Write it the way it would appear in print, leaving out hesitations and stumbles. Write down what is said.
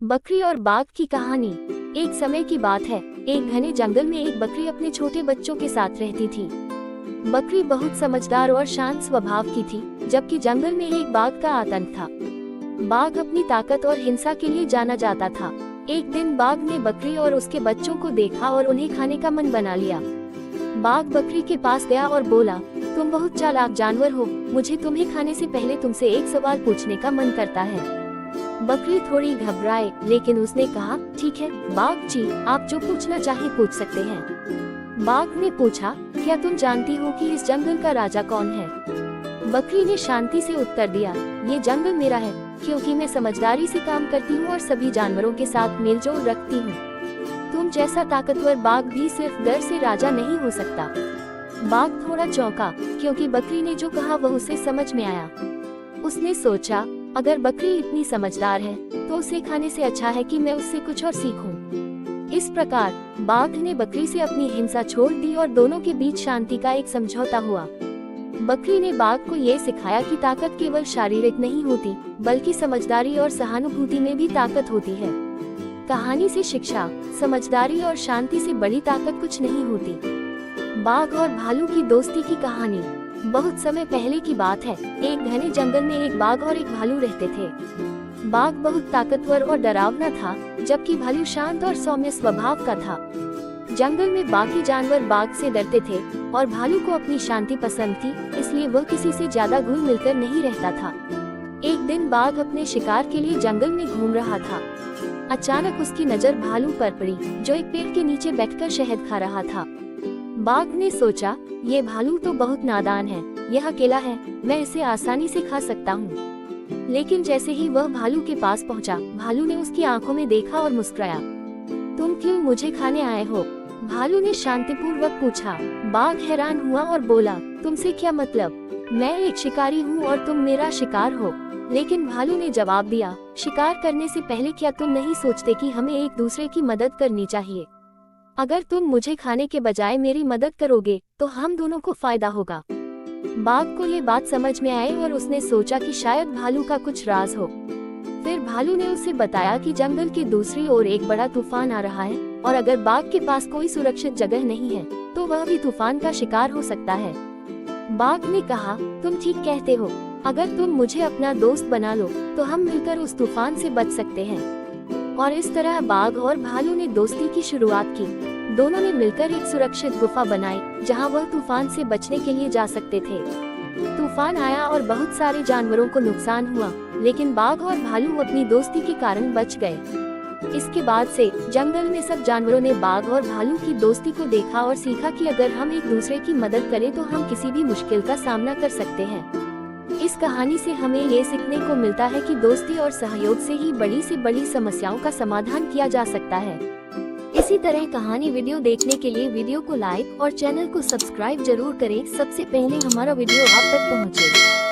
बकरी और बाघ की कहानी। एक समय की बात है, एक घने जंगल में एक बकरी अपने छोटे बच्चों के साथ रहती थी। बकरी बहुत समझदार और शांत स्वभाव की थी, जबकि जंगल में एक बाघ का आतंक था। बाघ अपनी ताकत और हिंसा के लिए जाना जाता था। एक दिन बाघ ने बकरी और उसके बच्चों को देखा और उन्हें खाने का मन बना लिया। बाघ बकरी के पास गया और बोला, तुम बहुत चालाक जानवर हो, मुझे तुम्हें खाने से पहले तुमसे एक सवाल पूछने का मन करता है। बकरी थोड़ी घबराए, लेकिन उसने कहा, ठीक है बाघ जी, आप जो पूछना चाहे पूछ सकते हैं। बाघ ने पूछा, क्या तुम जानती हो कि इस जंगल का राजा कौन है? बकरी ने शांति से उत्तर दिया, ये जंगल मेरा है, क्योंकि मैं समझदारी से काम करती हूँ और सभी जानवरों के साथ मेलजोल रखती हूँ। तुम जैसा ताकतवर बाघ भी सिर्फ डर से राजा नहीं हो सकता। बाघ थोड़ा चौंका, क्योंकि बकरी ने जो कहा वह उसे समझ में आया। उसने सोचा, अगर बकरी इतनी समझदार है तो उसे खाने से अच्छा है कि मैं उससे कुछ और सीखूं। इस प्रकार बाघ ने बकरी से अपनी हिंसा छोड़ दी और दोनों के बीच शांति का एक समझौता हुआ। बकरी ने बाघ को ये सिखाया कि ताकत केवल शारीरिक नहीं होती, बल्कि समझदारी और सहानुभूति में भी ताकत होती है। कहानी से शिक्षा, समझदारी और शांति से बड़ी ताकत कुछ नहीं होती। बाघ और भालू की दोस्ती की कहानी। बहुत समय पहले की बात है, एक घने जंगल में एक बाघ और एक भालू रहते थे। बाघ बहुत ताकतवर और डरावना था, जबकि भालू शांत और सौम्य स्वभाव का था। जंगल में बाकी जानवर बाघ से डरते थे और भालू को अपनी शांति पसंद थी, इसलिए वह किसी से ज्यादा घुल मिलकर नहीं रहता था। एक दिन बाघ अपने शिकार के लिए जंगल में घूम रहा था। अचानक उसकी नजर भालू पर पड़ी, जो एक पेड़ के नीचे बैठकर शहद खा रहा था। बाघ ने सोचा, ये भालू तो बहुत नादान है, यह अकेला है, मैं इसे आसानी से खा सकता हूँ। लेकिन जैसे ही वह भालू के पास पहुँचा, भालू ने उसकी आंखों में देखा और मुस्कुराया। तुम क्यों मुझे खाने आए हो? भालू ने शांतिपूर्वक पूछा। बाघ हैरान हुआ और बोला, तुमसे क्या मतलब? मैं एक शिकारी हूँ और तुम मेरा शिकार हो। लेकिन भालू ने जवाब दिया, शिकार करने से पहले क्या तुम नहीं सोचते कि हमें एक दूसरे की मदद करनी चाहिए? अगर तुम मुझे खाने के बजाय मेरी मदद करोगे तो हम दोनों को फायदा होगा। बाघ को ये बात समझ में आई और उसने सोचा कि शायद भालू का कुछ राज हो। फिर भालू ने उसे बताया कि जंगल के दूसरी ओर एक बड़ा तूफान आ रहा है और अगर बाघ के पास कोई सुरक्षित जगह नहीं है तो वह भी तूफान का शिकार हो सकता है। बाघ ने कहा, तुम ठीक कहते हो, अगर तुम मुझे अपना दोस्त बना लो तो हम मिलकर उस तूफान से बच सकते हैं। और इस तरह बाघ और भालू ने दोस्ती की शुरुआत की। दोनों ने मिलकर एक सुरक्षित गुफा बनाई, जहां वह तूफान से बचने के लिए जा सकते थे। तूफान आया और बहुत सारे जानवरों को नुकसान हुआ, लेकिन बाघ और भालू अपनी दोस्ती के कारण बच गए। इसके बाद से जंगल में सब जानवरों ने बाघ और भालू की दोस्ती को देखा और सीखा कि अगर हम एक दूसरे की मदद करें तो हम किसी भी मुश्किल का सामना कर सकते हैं। इस कहानी से हमें ये सीखने को मिलता है कि दोस्ती और सहयोग से ही बड़ी से बड़ी समस्याओं का समाधान किया जा सकता है। इसी तरह कहानी वीडियो देखने के लिए वीडियो को लाइक और चैनल को सब्सक्राइब जरूर करें, सबसे पहले हमारा वीडियो आप तक पहुंचे।